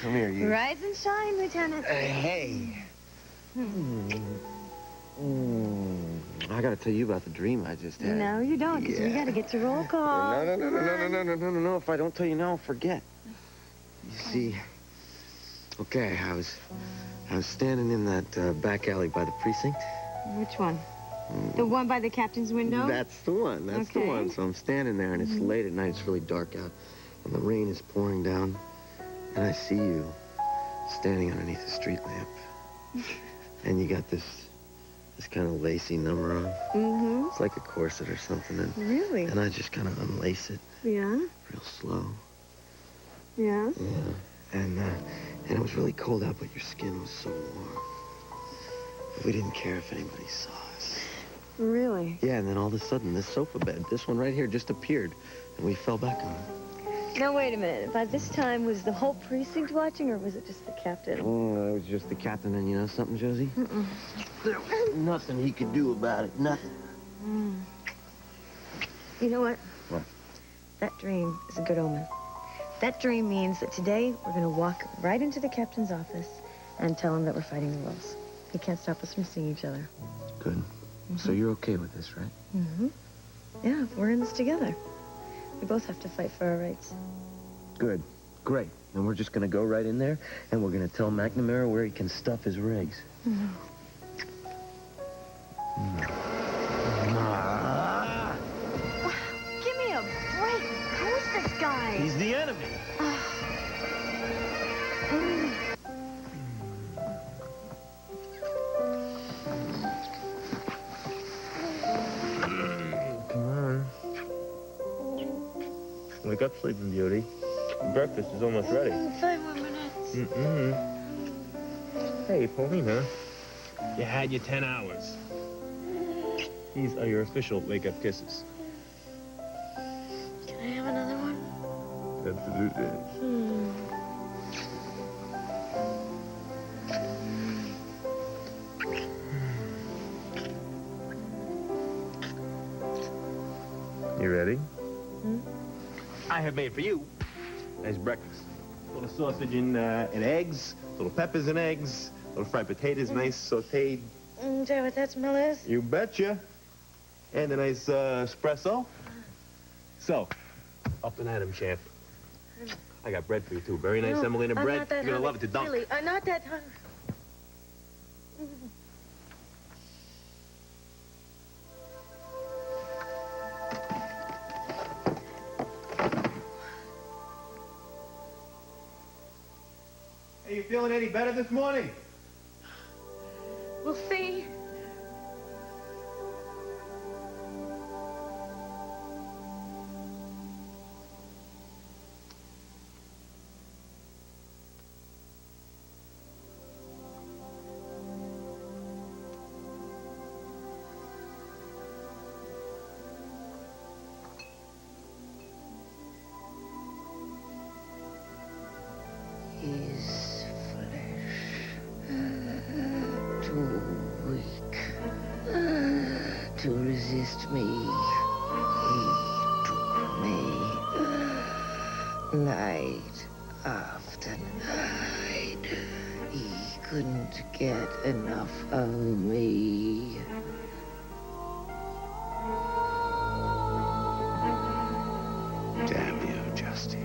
Come here, you. Rise and shine, Lieutenant. Hey. I gotta tell you about the dream I just had. No, you don't, because we gotta get to roll call. No. If I don't tell you now, I'll forget. You see, okay, I was standing in that back alley by the precinct. Which one? The one by the captain's window? That's the one. That's the one. So I'm standing there, and it's late at night. It's really dark out, and the rain is pouring down, and I see you standing underneath a street lamp, and you got this kind of lacy number on. Mm-hmm. It's like a corset or something. And, really? And I just kind of unlace it. Yeah? Real slow. Yeah? Yeah. And it was really cold out, but your skin was so warm. We didn't care if anybody saw us. Really? Yeah, and then all of a sudden, this sofa bed, this one right here, just appeared, and we fell back on it. Now, wait a minute. By this time, was the whole precinct watching, or was it just the captain? Oh, it was just the captain, and you know something, Josie? There was nothing he could do about it, nothing. You know what? What? That dream is a good omen. That dream means that today we're going to walk right into the captain's office and tell him that we're fighting the wolves. He can't stop us from seeing each other. Good. So you're okay with this, right? Yeah, we're in this together. We both have to fight for our rights. Good. Great. And we're just going to go right in there, and we're going to tell McNamara where he can stuff his rigs. Give me a break. Who's this guy? He's the enemy. Come on. Wake up, Sleeping Beauty. Breakfast is almost ready. 5 more minutes. Hey, Paulina, you had your 10 hours. These are your official wake-up kisses. Can I have another one? Absolutely. You ready? I have made for you nice breakfast. A little sausage and eggs, little peppers and eggs, little fried potatoes, nice sauteed. Tell you what that smell is? You betcha. And a nice espresso. So, up and at 'em, champ. I got bread for you, too. Very nice semolina bread. You're gonna love it to dunk. Really, I'm not that hungry. Hey, you feeling any better this morning? We'll see. His flesh, too weak to resist me. He took me night after night. He couldn't get enough of me. Damn you, Justy.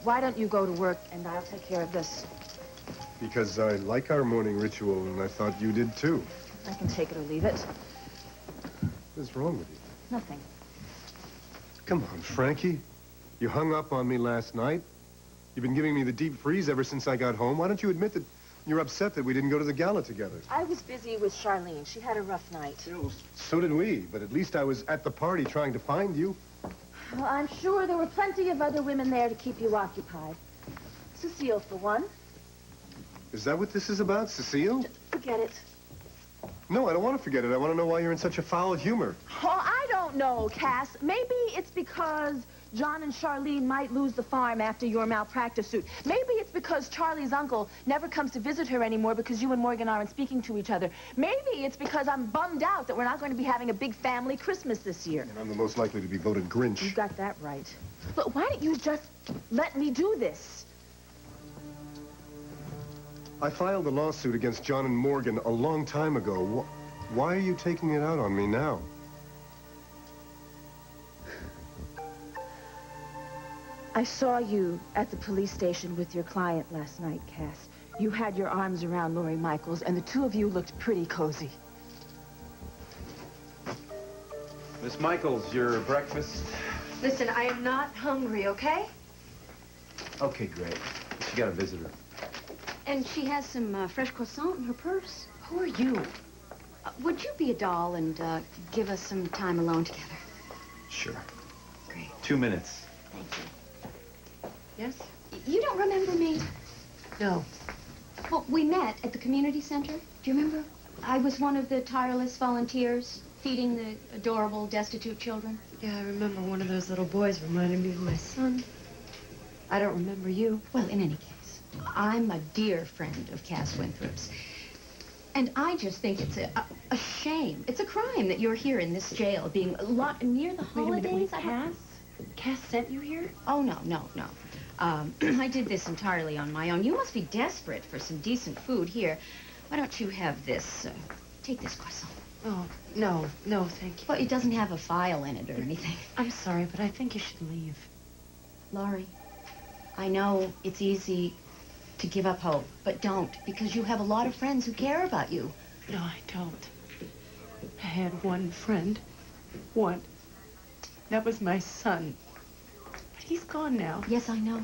Why don't you go to work and I'll take care of this? Because I like our morning ritual, and I thought you did too. I can take it or leave it. What's wrong with you? Nothing. Come on, Frankie. You hung up on me last night. You've been giving me the deep freeze ever since I got home. Why don't you admit that you're upset that we didn't go to the gala together? I was busy with Charlene. She had a rough night. Yeah, well, so did we, but at least I was at the party trying to find you. Well, I'm sure there were plenty of other women there to keep you occupied. Cecile, for one. Is that what this is about, Cecile? Forget it. No, I don't want to forget it. I want to know why you're in such a foul humor. Oh, I don't know, Cass. Maybe it's because John and Charlene might lose the farm after your malpractice suit. Maybe it's because Charlie's uncle never comes to visit her anymore because you and Morgan aren't speaking to each other. Maybe it's because I'm bummed out that we're not going to be having a big family Christmas this year. And I'm the most likely to be voted Grinch. You got that right. But why don't you just let me do this? I filed a lawsuit against John and Morgan a long time ago. Why are you taking it out on me now? I saw you at the police station with your client last night, Cass. You had your arms around Lori Michaels, and the two of you looked pretty cozy. Miss Michaels, your breakfast? Listen, I am not hungry, okay? Okay, great. She got a visitor. And she has some fresh croissant in her purse. Who are you? Would you be a doll and give us some time alone together? Sure. Great. 2 minutes. Thank you. Yes? You don't remember me? No. Well, we met at the community center. Do you remember? I was one of the tireless volunteers feeding the adorable, destitute children. Yeah, I remember one of those little boys reminded me of my son. I don't remember you. Well, in any case, I'm a dear friend of Cass Winthrop's. And I just think it's a shame. It's a crime that you're here in this jail, being near the holidays. Cass sent you here? Oh, no. I did this entirely on my own. You must be desperate for some decent food here. Why don't you have this? Take this croissant. Oh, no, thank you. Well, it doesn't have a file in it or anything. I'm sorry, but I think you should leave. Laurie, I know it's easy to give up hope, but don't, because you have a lot of friends who care about you. No, I don't. I had one friend. One. That was my son. But he's gone now. Yes, I know.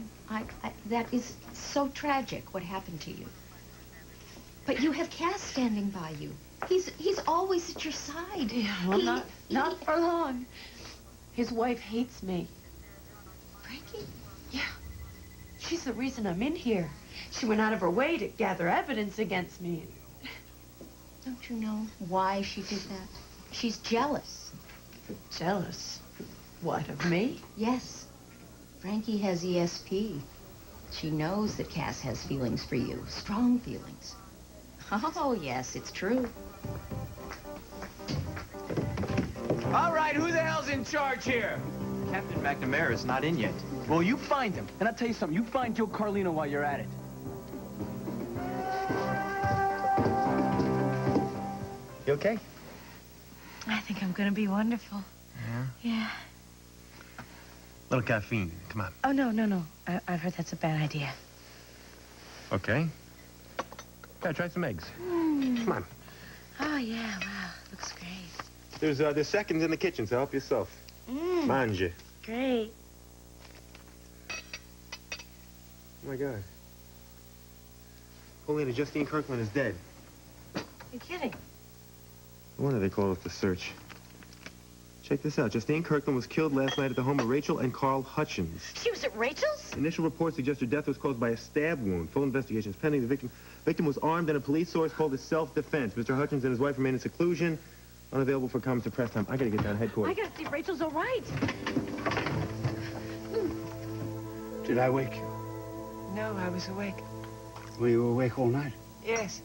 That is so tragic, what happened to you. But you have Cass standing by you. He's always at your side. Yeah, well, not for long. His wife hates me. Frankie? Yeah. She's the reason I'm in here. She went out of her way to gather evidence against me. Don't you know why she did that? She's jealous. Jealous? What, of me? Yes. Frankie has ESP. She knows that Cass has feelings for you. Strong feelings. Oh, yes, it's true. All right, who the hell's in charge here? Captain McNamara is not in yet. Well, you find him. And I'll tell you something. You find Joe Carlino while you're at it. You okay? I think I'm gonna be wonderful. Yeah? Yeah. Little caffeine. Come on. Oh, no. I've heard that's a bad idea. Okay. Yeah, try some eggs. Come on. Oh, yeah, wow. Looks great. There's seconds in the kitchen, so help yourself. Mange. Great. Oh, my God. Paulina, Justine Kirkland is dead. You're kidding. No wonder they called off the search. Check this out. Justine Kirkland was killed last night at the home of Rachel and Carl Hutchins. She was at Rachel's? Initial reports suggest her death was caused by a stab wound. Full investigation is pending. The victim was armed, and a police source called it self-defense. Mr. Hutchins and his wife remain in seclusion, unavailable for comments at press time. I gotta get down to headquarters. I gotta see if Rachel's all right. Did I wake you? No, I was awake. Were you awake all night? Yes.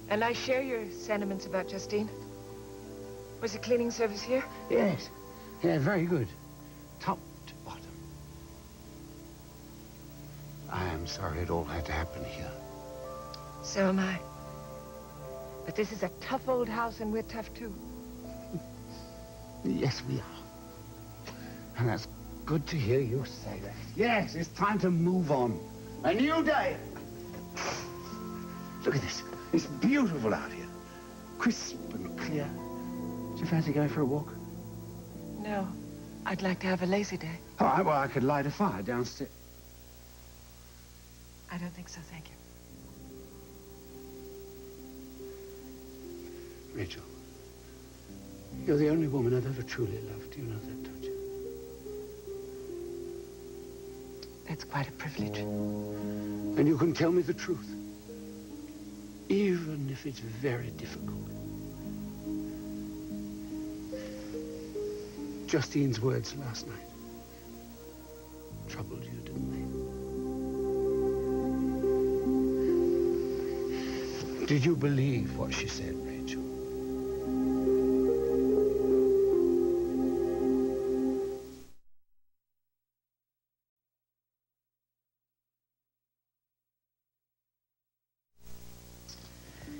And I share your sentiments about Justine. Was the cleaning service here? Yes. Yeah, very good. Top to bottom. I am sorry it all had to happen here. So am I. But this is a tough old house, and we're tough, too. Yes, we are. And that's good to hear you say that. Yes, it's time to move on. A new day. Look at this. It's beautiful out here. Crisp and clear. Do you fancy going for a walk? No. I'd like to have a lazy day. Oh, well, I could light a fire downstairs. I don't think so, thank you. Rachel, you're the only woman I've ever truly loved. You know that, don't you? That's quite a privilege. And you can tell me the truth, even if it's very difficult. Justine's words last night troubled you, didn't they? Did you believe what she said, Rachel?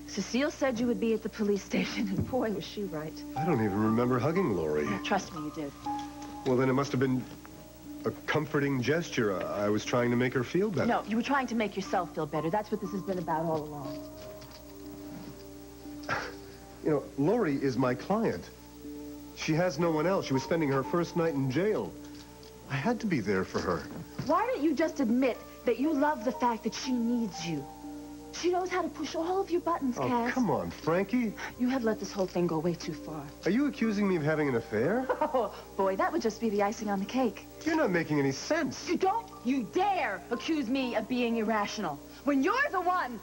Cecile said you would be at the police station, and boy, was she right. I don't even remember hugging Lori. Trust me, you did. Well, then it must have been a comforting gesture. I was trying to make her feel better. No, you were trying to make yourself feel better. That's what this has been about all along. You know, Lori is my client. She has no one else. She was spending her first night in jail. I had to be there for her. Why don't you just admit that you love the fact that she needs you? She knows how to push all of your buttons, Oh, Cass. come on, Frankie. You have let this whole thing go way too far. Are you accusing me of having an affair? Oh, boy, that would just be the icing on the cake. You're not making any sense. You don't you dare accuse me of being irrational when you're the one.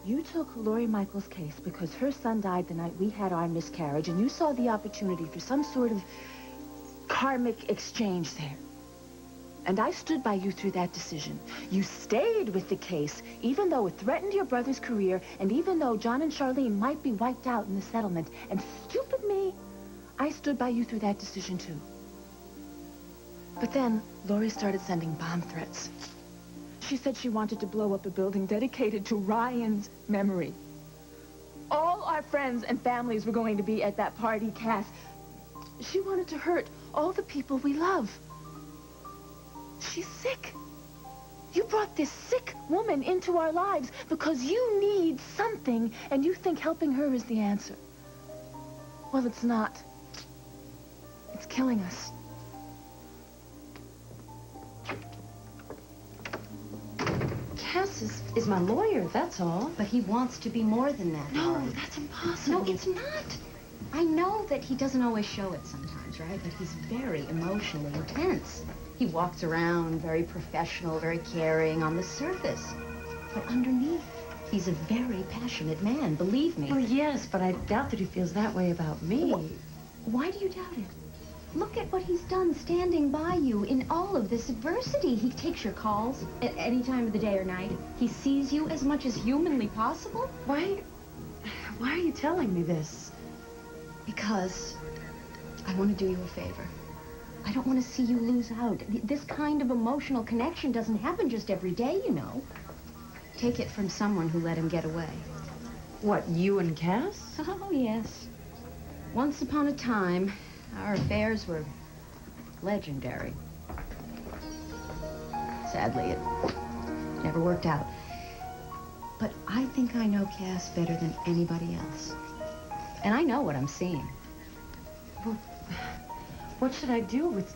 You took Lori Michaels' case because her son died the night we had our miscarriage, and you saw the opportunity for some sort of karmic exchange there. And I stood by you through that decision. You stayed with the case, even though it threatened your brother's career, and even though John and Charlene might be wiped out in the settlement. And stupid me, I stood by you through that decision, too. But then, Lori started sending bomb threats. She said she wanted to blow up a building dedicated to Ryan's memory. All our friends and families were going to be at that party, Cass. She wanted to hurt all the people we love. She's sick. You brought this sick woman into our lives because you need something, and you think helping her is the answer. Well, it's not. It's killing us. Cass is my lawyer, that's all. But he wants to be more than that. No, that's impossible. No, it's not. I know that he doesn't always show it sometimes, right? But he's very emotionally intense. He walks around very professional, very caring on the surface. But underneath, he's a very passionate man, believe me. Well, yes, but I doubt that he feels that way about me. Why do you doubt it? Look at what he's done standing by you in all of this adversity. He takes your calls at any time of the day or night. He sees you as much as humanly possible. Why are you telling me this? Because I want to do you a favor. I don't want to see you lose out. This kind of emotional connection doesn't happen just every day, you know. Take it from someone who let him get away. What, you and Cass? Oh, yes. Once upon a time, our affairs were legendary. Sadly, it never worked out. But I think I know Cass better than anybody else. And I know what I'm seeing. Well, what should I do with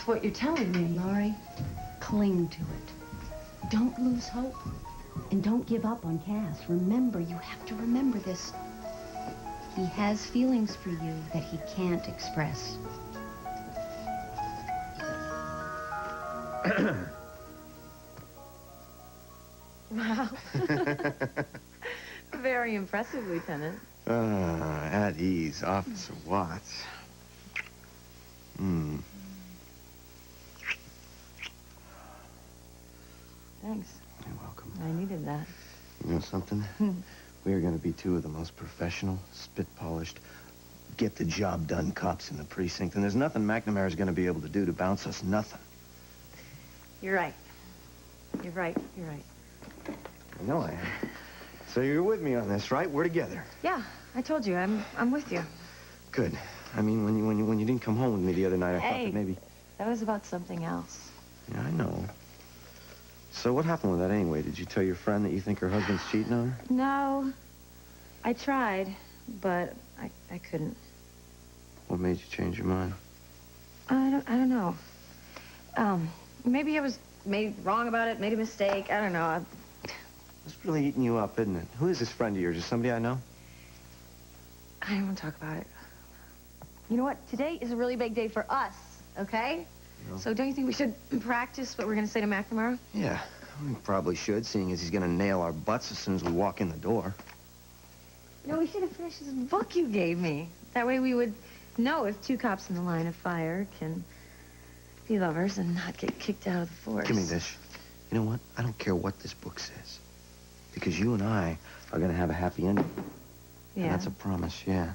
what you're telling me? Laurie, cling to it. Don't lose hope. And don't give up on Cass. Remember, you have to remember this. He has feelings for you that he can't express. Wow. Very impressive, Lieutenant. At ease, Officer Watts. Thanks. You're welcome. I needed that. You know something? We are going to be two of the most professional, spit-polished, get-the-job-done cops in the precinct, and there's nothing McNamara's going to be able to do to bounce us nothing. You're right. You're right. You're right. I know I am. So you're with me on this, right? We're together. Yeah, I told you. I'm with you. Good. I mean, when you didn't come home with me the other night, I thought Hey. that maybe... That was about something else. Yeah, I know. So what happened with that anyway? Did you tell your friend that you think her husband's cheating on her? No. I tried, but I couldn't. What made you change your mind? I don't know. Maybe I was made wrong about it, made a mistake. I don't know. It's really eating you up, isn't it? Who is this friend of yours? Is somebody I know? I don't want to talk about it. You know what? Today is a really big day for us, okay? No. So don't you think we should practice what we're going to say to Mac tomorrow? Yeah, we probably should, seeing as he's gonna nail our butts as soon as we walk in the door. No, we should have finished this book you gave me. That way we would know if two cops in the line of fire can be lovers and not get kicked out of the force. Give me this. You know what? I don't care what this book says. Because you and I are gonna have a happy ending. Yeah. And that's a promise, yeah.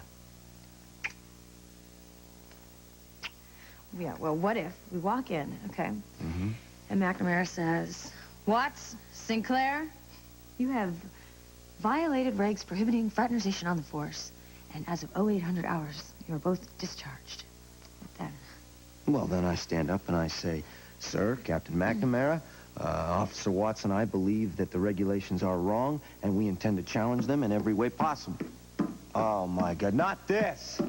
Yeah, well, what if we walk in, okay? Mm-hmm. And McNamara says, Watts, Sinclair, you have violated regs prohibiting fraternization on the force. And as of 0800 hours, you are both discharged. Then. Well, then I stand up and I say, Sir, Captain McNamara, Officer Watts and I believe that the regulations are wrong, and we intend to challenge them in every way possible. Oh, my God, not this!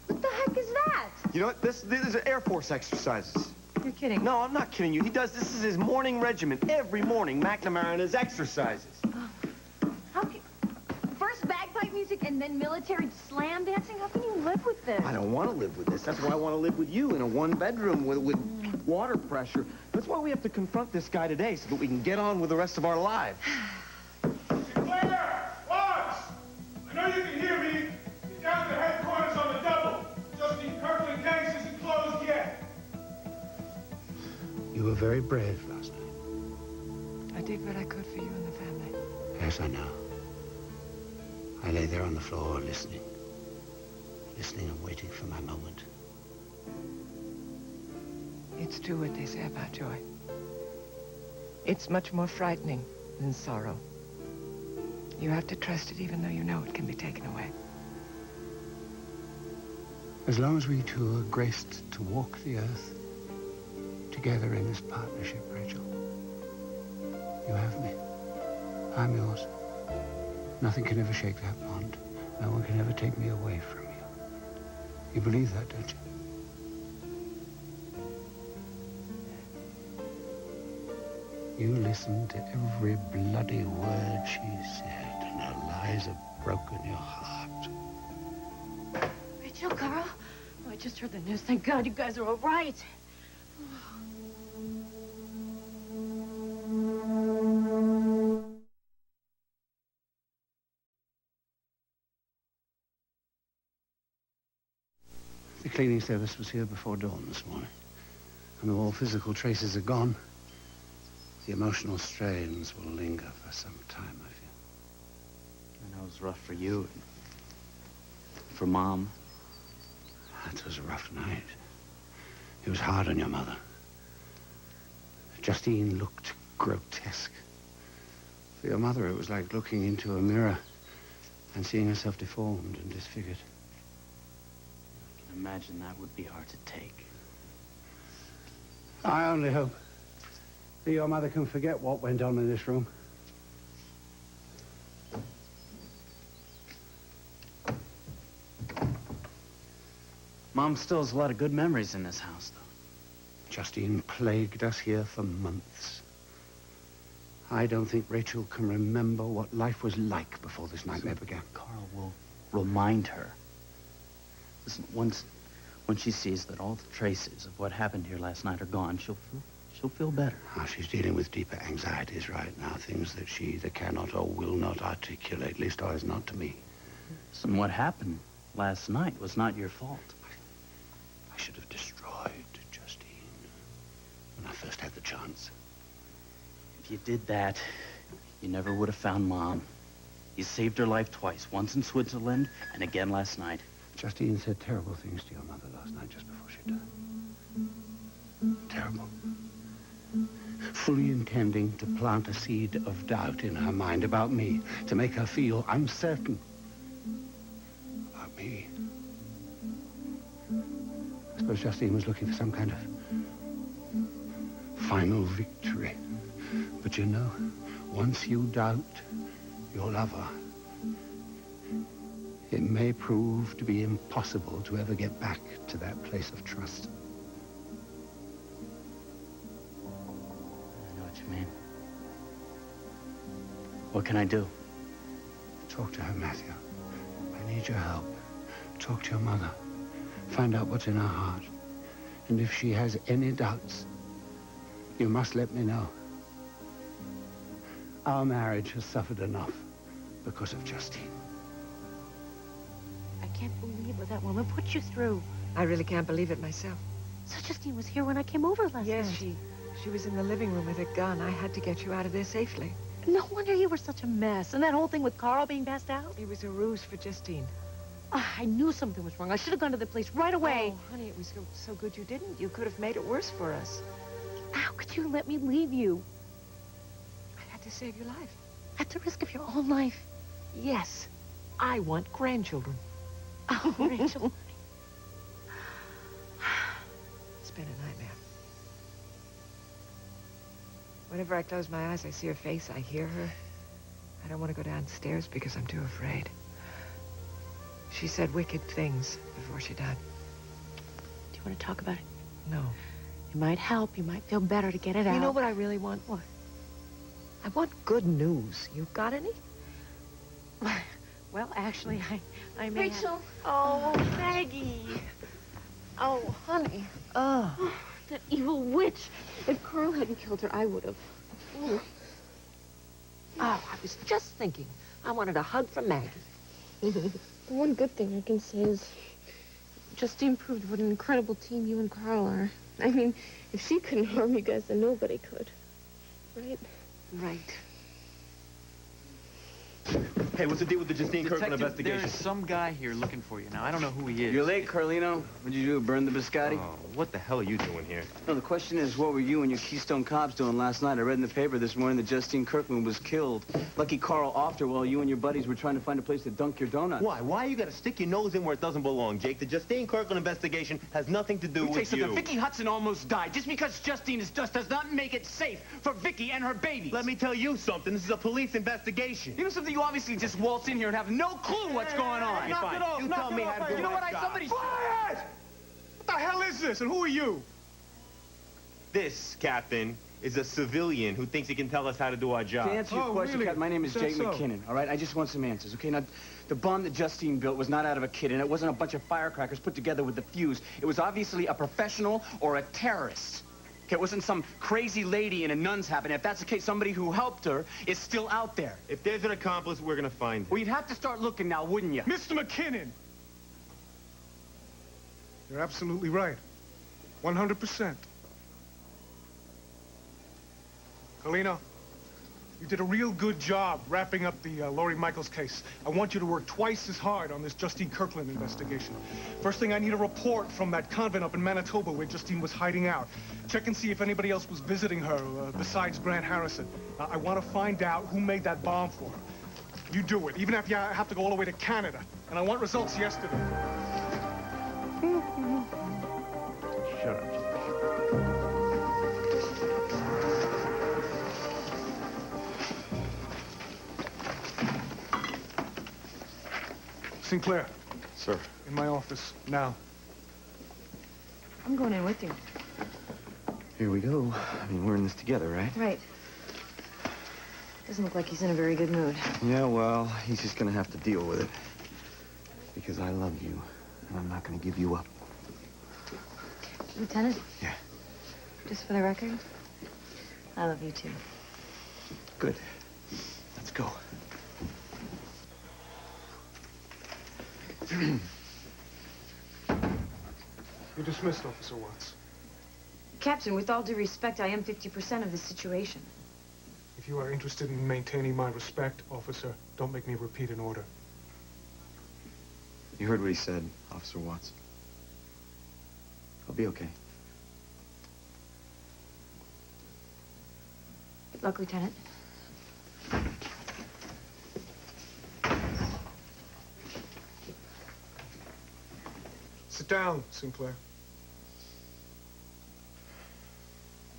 What the heck is that? You know what? These are Air Force exercises. You're kidding. No, I'm not kidding you. This is his morning regimen. Every morning, McNamara and his exercises. How can... First bagpipe music and then military slam dancing? How can you live with this? I don't want to live with this. That's why I want to live with you in a one-bedroom with water pressure. That's why we have to confront this guy today, so that we can get on with the rest of our lives. Sinclair! Watts! I know you can hear me. He's down at the headquarters on the double. Justine Kirkland case isn't closed yet. You were very brave last night. I did what I could for you and the family. Yes, I know. I lay there on the floor listening. Listening and waiting for my moment. It's true what they say about joy. It's much more frightening than sorrow. You have to trust it even though you know it can be taken away. As long as we two are graced to walk the earth together in this partnership, Rachel, you have me. I'm yours. Nothing can ever shake that bond. No one can ever take me away from you. You believe that, don't you? You listen to every bloody word she said, and her lies have broken your heart. Rachel, Carl. Oh, I just heard the news. Thank God you guys are all right. The cleaning service was here before dawn this morning. And though all physical traces are gone, the emotional strains will linger for some time, I feel. I know it was rough for you. For Mom. That was a rough night. It was hard on your mother. Justine looked grotesque. For your mother, it was like looking into a mirror and seeing herself deformed and disfigured. I can imagine that would be hard to take. I only hope that your mother can forget what went on in this room. Mom still has a lot of good memories in this house, though. Justine plagued us here for months. I don't think Rachel can remember what life was like before this nightmare began. Carl will remind her. Listen, when she sees that all the traces of what happened here last night are gone, she'll feel better. Oh, she's dealing with deeper anxieties right now, things that she either cannot or will not articulate, at least always not to me. Listen, what happened last night was not your fault. I should have destroyed Justine when I first had the chance. If you did that, you never would have found Mom. You saved her life twice, once in Switzerland and again last night. Justine said terrible things to your mother last night just before she died. Terrible. Fully intending to plant a seed of doubt in her mind about me, to make her feel uncertain about me. I suppose Justine was looking for some kind of final victory. But But you know, once you doubt your lover, it may prove to be impossible to ever get back to that place of trust. I know what you mean. What can I do? Talk to her, Matthew. I need your help. Talk to your mother. Find out what's in her heart. And if she has any doubts, you must let me know. Our marriage has suffered enough because of Justine. I can't believe what that woman put you through. I really can't believe it myself. So Justine was here when I came over last Yes, night. she was in the living room with a gun. I had to get you out of there safely. No wonder you were such a mess. And that whole thing with Carl being passed out? It was a ruse for Justine. I knew something was wrong. I should have gone to the police right away. Oh, honey, it was so good you didn't. You could have made it worse for us. How could you let me leave you? I had to save your life. At the risk of your own life? Yes, I want grandchildren. Oh, Rachel. It's been a nightmare. Whenever I close my eyes, I see her face, I hear her. I don't want to go downstairs because I'm too afraid. She said wicked things before she died. Do you want to talk about it? No. It might help. You might feel better to get it out. You know what I really want? What? I want good news. You got any? Well, actually, I may Rachel. have... Oh, Maggie. Oh, honey. Oh. That evil witch. If Carl hadn't killed her, I would have. Oh, I was just thinking. I wanted a hug from Maggie. The one good thing I can say is Justine proved what an incredible team you and Carl are. I mean, if she couldn't harm you guys, then nobody could. Right? Right. Hey, what's the deal with the Justine Kirkland investigation? There's some guy here looking for you. Now, I don't know who he is. You're late, Carlino. What'd you do, burn the biscotti? Oh, what the hell are you doing here? No, the question is, what were you and your Keystone cops doing last night? I read in the paper this morning that Justine Kirkland was killed. Lucky Carl offed her while you and your buddies were trying to find a place to dunk your donuts. Why? Why you gotta stick your nose in where it doesn't belong, Jake? The Justine Kirkland investigation has nothing to do Let me tell you with something. you. Vicky Hudson almost died. Just because Justine is just does not make it safe for Vicky and her babies. Let me tell you something. This is a police investigation. You know something? You obviously just waltz in here and have no clue what's going on. Hey, fine. You tell me how to do You know what? my job. Somebody. Quiet! What the hell is this, and who are you? This, Captain, is a civilian who thinks he can tell us how to do our job. To answer your question, really? Captain, my name is Said Jake so. McKinnon, all right? I just want some answers, okay? Now, the bomb that Justine built was not out of a kit, and it wasn't a bunch of firecrackers put together with the fuse. It was obviously a professional or a terrorist. Okay, it wasn't some crazy lady in a nun's habit. If that's the case, somebody who helped her is still out there. If there's an accomplice, we're gonna find him. Well, you'd have to start looking now, wouldn't you? Mr. McKinnon! You're absolutely right. 100%. Carlino, you did a real good job wrapping up the Laurie Michaels case. I want you to work twice as hard on this Justine Kirkland investigation. First thing, I need a report from that convent up in Manitoba where Justine was hiding out. Check and see if anybody else was visiting her besides Grant Harrison. I want to find out who made that bomb for her. You do it, even if you have to go all the way to Canada. And I want results yesterday. Shut up, Jake. Sinclair, Sir. in my office, now. I'm going in with you. Here we go. I mean, we're in this together, right? Right. Doesn't look like he's in a very good mood. Yeah, well, he's just gonna have to deal with it. Because I love you, and I'm not gonna give you up. Lieutenant? Yeah. Just for the record, I love you too. Good. Let's go. You're dismissed, Officer Watts. Captain, with all due respect, I am 50% of the situation. If you are interested in maintaining my respect, officer, don't make me repeat an order. You heard what he said, Officer Watts. I'll be okay. Good luck, Lieutenant. Sit down, Sinclair.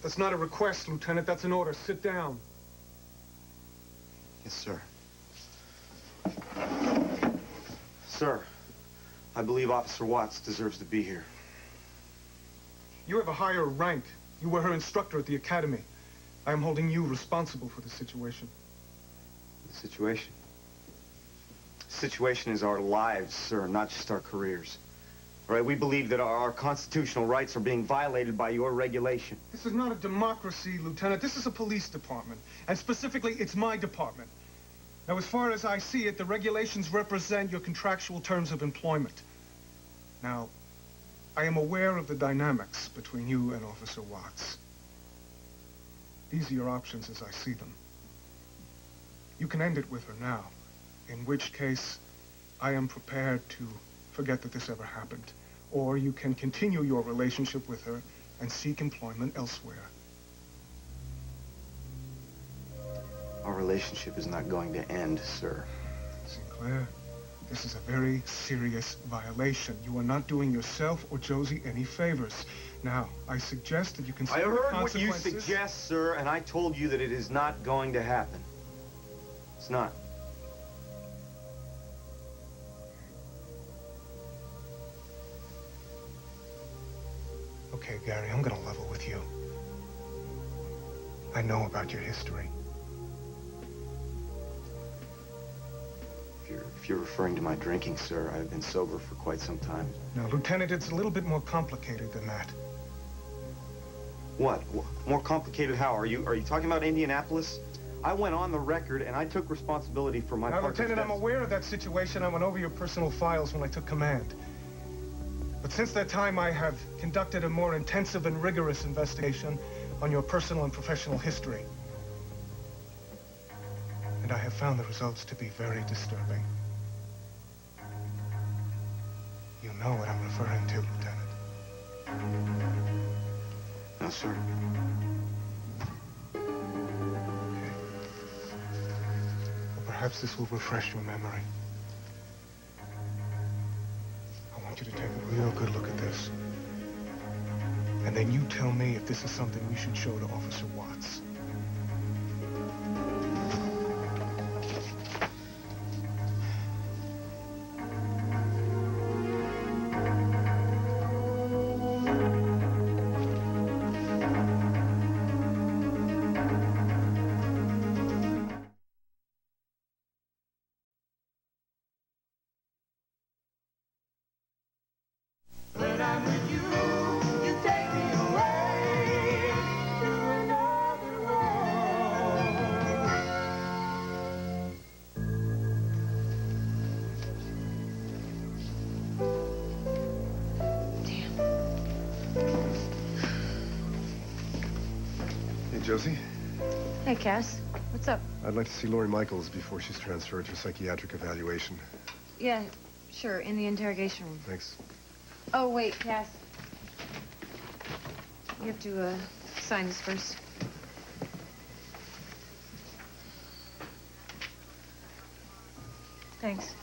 That's not a request, Lieutenant. That's an order. Sit down. Yes, sir. Sir, I believe Officer Watts deserves to be here. You have a higher rank. You were her instructor at the academy. I am holding you responsible for the situation. The situation? The situation is our lives, sir, not just our careers. All right, we believe that our constitutional rights are being violated by your regulation. This is not a democracy, Lieutenant. This is a police department. And specifically, it's my department. Now, as far as I see it, the regulations represent your contractual terms of employment. Now, I am aware of the dynamics between you and Officer Watts. These are your options as I see them. You can end it with her now, in which case I am prepared to forget that this ever happened. Or you can continue your relationship with her and seek employment elsewhere. Our relationship is not going to end, sir. Sinclair, this is a very serious violation. You are not doing yourself or Josie any favors. Now, I suggest that you consider I the heard what you consequences. suggest, sir, and I told you that it is not going to happen. It's not. Okay, Gary, I'm gonna level with you. I know about your history. If you're referring to my drinking, sir, I've been sober for quite some time. No, Lieutenant, it's a little bit more complicated than that. What? More complicated how? Are you talking about Indianapolis? I went on the record and I took responsibility for my Now, partner's Lieutenant, I'm death. aware of that situation. I went over your personal files when I took command. But since that time, I have conducted a more intensive and rigorous investigation on your personal and professional history. And I have found the results to be very disturbing. You know what I'm referring to, Lieutenant. No, sir. Okay. Well, perhaps this will refresh your memory. I want you to take a real good look at this. And then you tell me if this is something we should show to Officer Watts. Josie? Hey, Cass. What's up? I'd like to see Lori Michaels before she's transferred for psychiatric evaluation. Yeah, sure, in the interrogation room. Thanks. Oh, wait, Cass. You have to, sign this first. Thanks.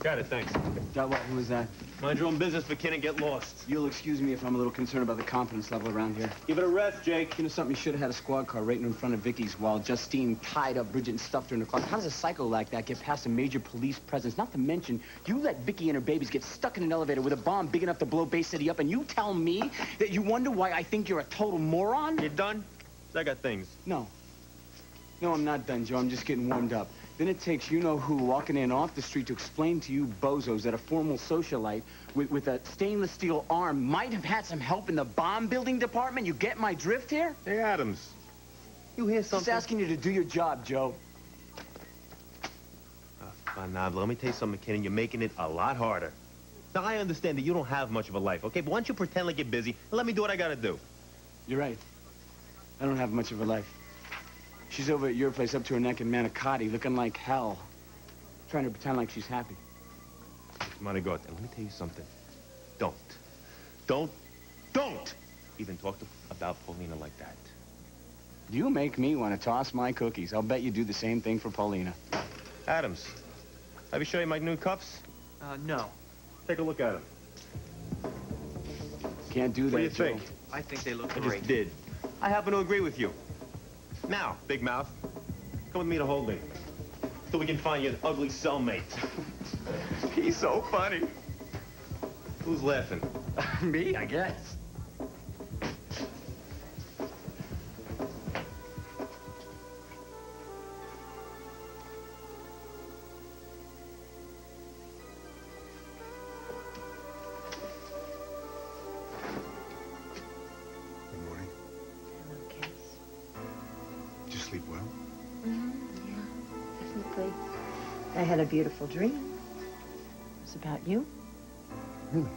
Got it, thanks. Got what? Who was that? Mind your own business, McKinnon. Get lost. You'll excuse me if I'm a little concerned about the confidence level around here. Give it a rest, Jake. You know something? You should have had a squad car right in front of Vicky's while Justine tied up Bridget and stuffed her in the closet. How does a psycho like that get past a major police presence? Not to mention, you let Vicky and her babies get stuck in an elevator with a bomb big enough to blow Bay City up, and you tell me that you wonder why I think you're a total moron? You done? I got things. No. No, I'm not done, Joe. I'm just getting warmed up. Then it takes you-know-who walking in off the street to explain to you bozos that a formal socialite with a stainless steel arm might have had some help in the bomb-building department. You get my drift here? Hey, Adams. You hear something? Just asking you to do your job, Joe. Now, let me tell you something, McKinnon. You're making it a lot harder. Now, I understand that you don't have much of a life, okay? But why don't you pretend like you're busy and let me do what I gotta do? You're right. I don't have much of a life. She's over at your place up to her neck in manicotti, looking like hell. Trying to pretend like she's happy. Marigot, and let me tell you something. Don't even talk about Paulina like that. You make me want to toss my cookies. I'll bet you do the same thing for Paulina. Adams, have you shown you my new cuffs? No. Take a look at them. Can't do that, What do you Joe. think? I think they look I great. just did. I happen to agree with you. Now, big mouth. Come with me to hold me. Till we can find you an ugly cellmate. He's so funny. Who's laughing? Me, I guess. Good morning. Hello, Cass. Did you sleep well? Yeah, definitely. I had a beautiful dream. It was about you. Really?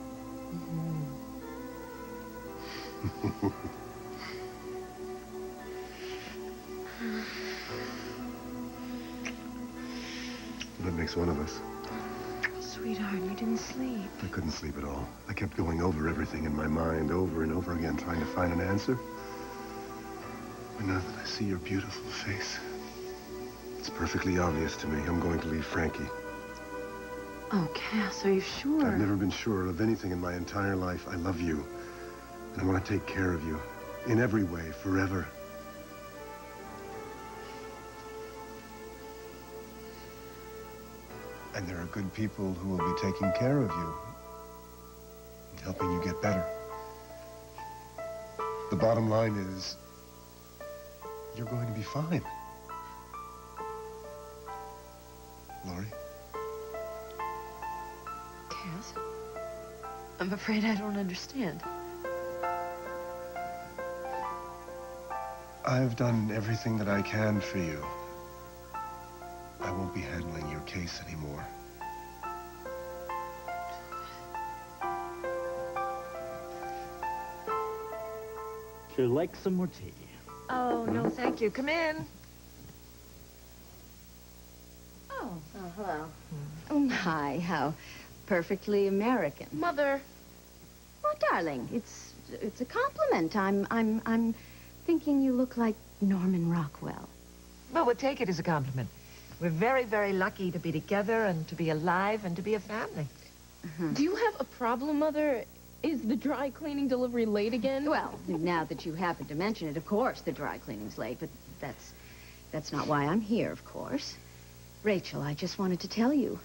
That makes one of us. Sweetheart, you didn't sleep. I couldn't sleep at all. I kept going over everything in my mind over and over again, trying to find an answer. But now that I see your beautiful face, it's perfectly obvious to me I'm going to leave Frankie. Oh, Cass, are you sure? I've never been sure of anything in my entire life. I love you, and I want to take care of you in every way, forever. And there are good people who will be taking care of you and helping you get better. The bottom line is, you're going to be fine. Laurie? Cass, I'm afraid I don't understand. I've done everything that I can for you. I won't be handling your case anymore. Sure like some more tea. Oh, no, thank you. Come in. Oh, hello. Oh, my, how perfectly American. Mother. Well, darling, it's a compliment. I'm thinking you look like Norman Rockwell. Well, we'll take it as a compliment. We're very, very lucky to be together and to be alive and to be a family. Do you have a problem, Mother? Is the dry cleaning delivery late again? Well, now that you happen to mention it, of course the dry cleaning's late, but that's not why I'm here, of course. Rachel, I just wanted to tell you,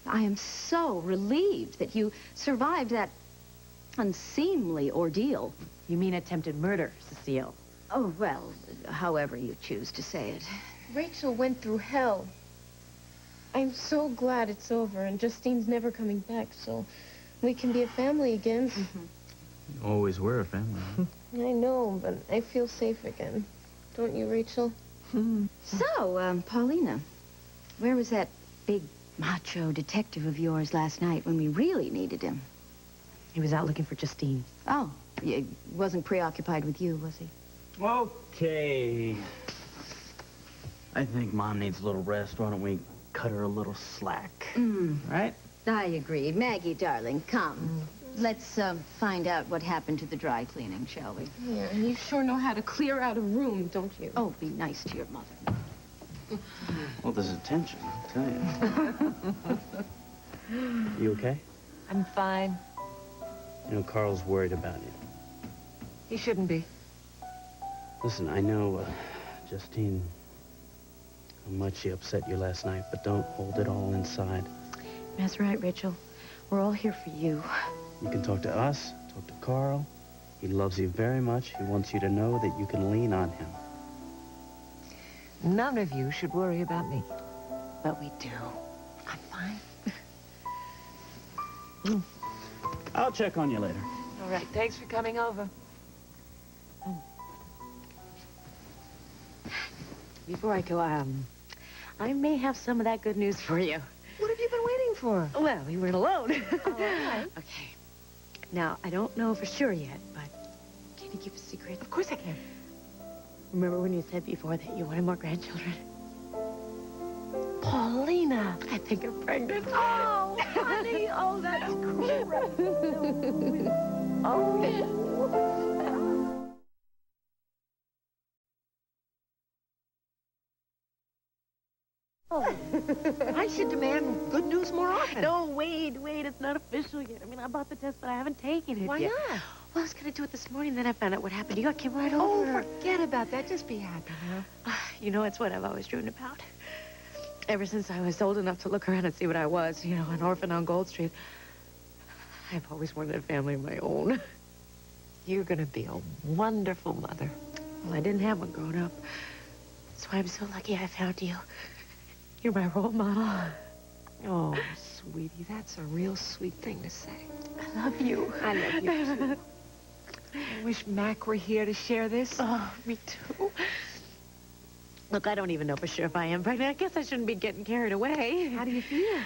I am so relieved that you survived that unseemly ordeal. You mean attempted murder, Cecile? Oh, well, however you choose to say it. Rachel went through hell. I'm so glad it's over and Justine's never coming back, so we can be a family again. You always were a family. I know, but I feel safe again. Don't you, Rachel? So, Paulina, where was that big macho detective of yours last night when we really needed him? He was out looking for Justine. Oh, he wasn't preoccupied with you, was he? Okay. I think Mom needs a little rest. Why don't we cut her a little slack? Right? I agree. Maggie, darling, come. Let's find out what happened to the dry cleaning, shall we? Yeah, you sure know how to clear out a room, don't you? Oh, be nice to your mother. Well, there's a tension, I'll tell you. You okay? I'm fine. You know, Carl's worried about you. He shouldn't be. Listen, I know, Justine, how much she upset you last night, but don't hold it all inside. That's right, Rachel. We're all here for you. You can talk to us, talk to Carl. He loves you very much. He wants you to know that you can lean on him. None of you should worry about me. But we do. I'm fine. I'll check on you later. All right, thanks for coming over. Before I go, I may have some of that good news for you. What have you been waiting for? Well, we weren't alone. All right. Okay. Now, I don't know for sure yet, but can you keep a secret? Of course I can. Remember when you said before that you wanted more grandchildren? Paulina! I think I'm pregnant. Oh, honey. Oh, that's great. Oh. I should demand good news more more often. No, wait. It's not official yet. I mean, I bought the test, but I haven't taken it Why yet. not? Well, I was going to do it this morning, then I found out what happened to you. I came right Oh, over. forget about that. Just be happy now. You know, it's what I've always dreamed about. Ever since I was old enough to look around and see what I was, you know, an orphan on Gold Street. I've always wanted a family of my own. You're going to be a wonderful mother. Well, I didn't have one growing up. That's why I'm so lucky I found you. You're my role model. Oh, sweetie, that's a real sweet thing to say. I love you. I love you, too. I wish Mac were here to share this. Oh, me too. Look, I don't even know for sure if I am pregnant. I guess I shouldn't be getting carried away. How do you feel?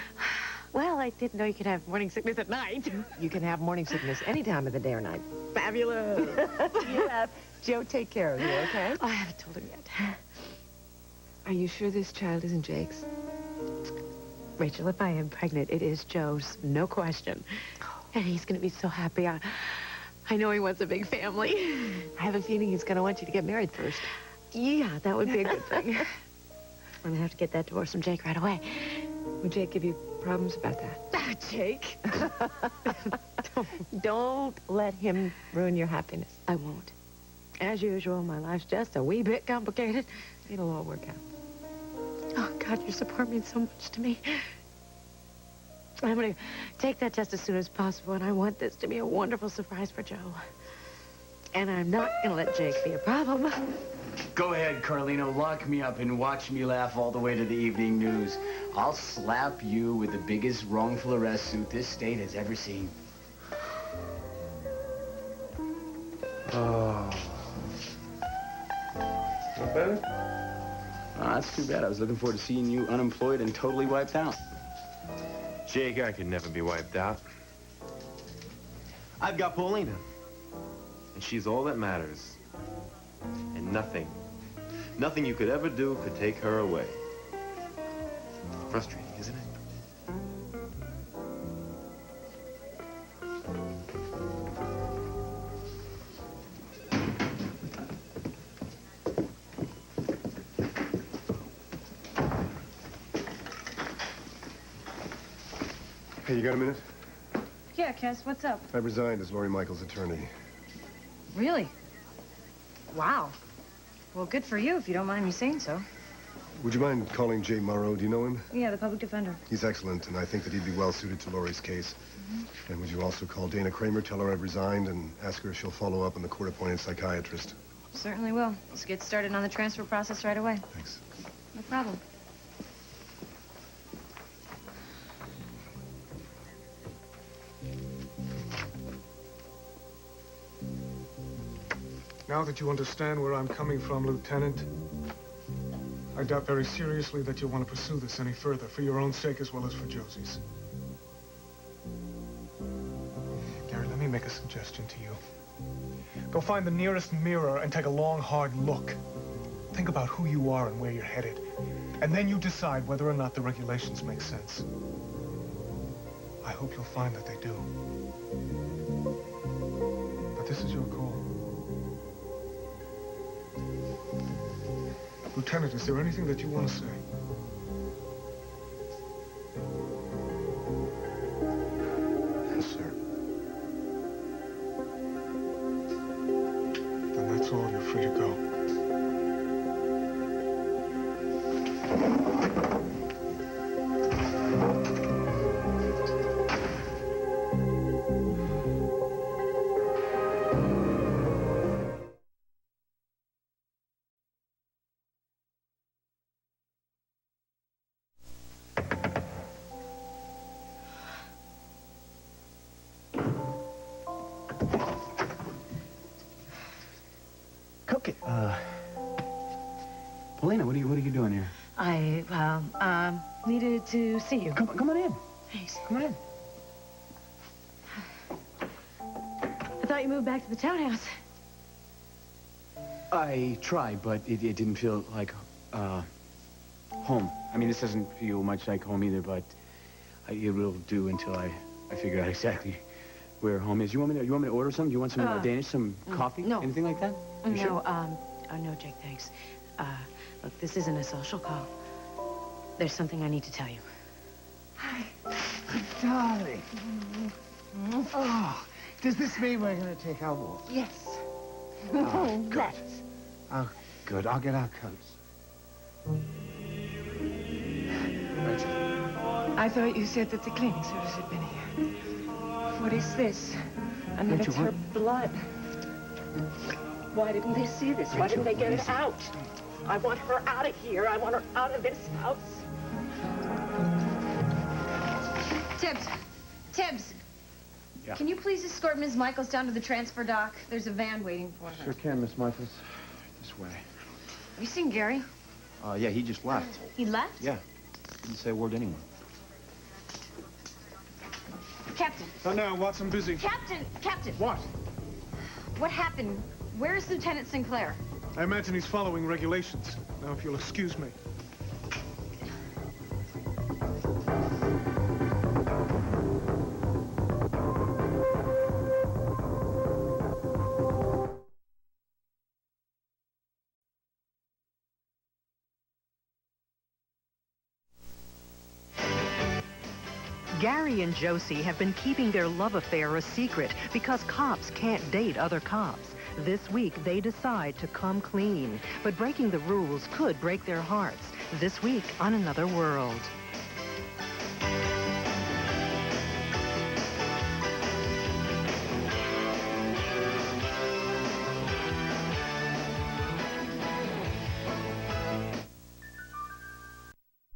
Well, I didn't know you could have morning sickness at night. You can have morning sickness any time of the day or night. Fabulous. You have Joe take care of you, okay? Oh, I haven't told him yet. Are you sure this child isn't Jake's? Rachel, if I am pregnant, it is Joe's, no question. And he's going to be so happy. I know he wants a big family. I have a feeling he's going to want you to get married first. Yeah, that would be a good thing. I'm going to have to get that divorce from Jake right away. Would Jake give you problems about that? Jake? Don't let him ruin your happiness. I won't. As usual, my life's just a wee bit complicated. It'll all work out. Oh, God, your support means so much to me. I'm going to take that test as soon as possible, and I want this to be a wonderful surprise for Joe. And I'm not going to let Jake be a problem. Go ahead, Carlino. Lock me up and watch me laugh all the way to the evening news. I'll slap you with the biggest wrongful arrest suit this state has ever seen. Oh. Not better? Oh, that's too bad. I was looking forward to seeing you unemployed and totally wiped out. Jake, I could never be wiped out. I've got Paulina. And she's all that matters. And nothing you could ever do could take her away. Frustrating, isn't it? Hey, you got a minute? Yeah, Cass, what's up? I resigned as Laurie Michaels' attorney. Really? Wow. Well, good for you, if you don't mind me saying so. Would you mind calling Jay Morrow? Do you know him? Yeah, the public defender. He's excellent, and I think that he'd be well suited to Laurie's case. And would you also call Dana Kramer, tell her I've resigned, and ask her if she'll follow up on the court-appointed psychiatrist? Certainly will. Let's get started on the transfer process right away. Thanks. No problem. Now that you understand where I'm coming from, Lieutenant, I doubt very seriously that you'll want to pursue this any further, for your own sake as well as for Josie's. Gary, let me make a suggestion to you. Go find the nearest mirror and take a long, hard look. Think about who you are and where you're headed. And then you decide whether or not the regulations make sense. I hope you'll find that they do. But this is your call. Lieutenant, is there anything that you want to say? Yes, sir. Then that's all. You're free to go. Cook it. Paulina, what are you doing here? I needed to see you. Come on in. Thanks. Come on in. I thought you moved back to the townhouse. I tried, but it didn't feel like home. I mean, this doesn't feel much like home either, but it will do until I figure out exactly where home is. You want me to order something? Do you want some Danish, some coffee? No. Anything like that? You No, sure? oh, no, Jake, thanks. Look, this isn't a social call. There's something I need to tell you. Hi. Darling. Oh, does this mean we're going to take our walk? Yes. Oh, good. Let's. Oh, good. I'll get our coats. Rachel. I thought you said that the cleaning service had been here. What is this? I mean, Rachel, it's her what? blood. Why didn't they see this? Why didn't they get it out? I want her out of here. I want her out of this house. Tibbs. Tibbs. Yeah. Can you please escort Ms. Michaels down to the transfer dock? There's a van waiting for her. Sure can, Miss Michaels. This way. Have you seen Gary? Yeah, he just left. He left? Yeah. Didn't say a word to anyone. Captain. Oh, no, Watson, busy. Captain! Captain! What? What happened? Where's Lieutenant Sinclair? I imagine he's following regulations. Now, if you'll excuse me. Gary and Josie have been keeping their love affair a secret because cops can't date other cops. This week, they decide to come clean. But breaking the rules could break their hearts. This week on Another World.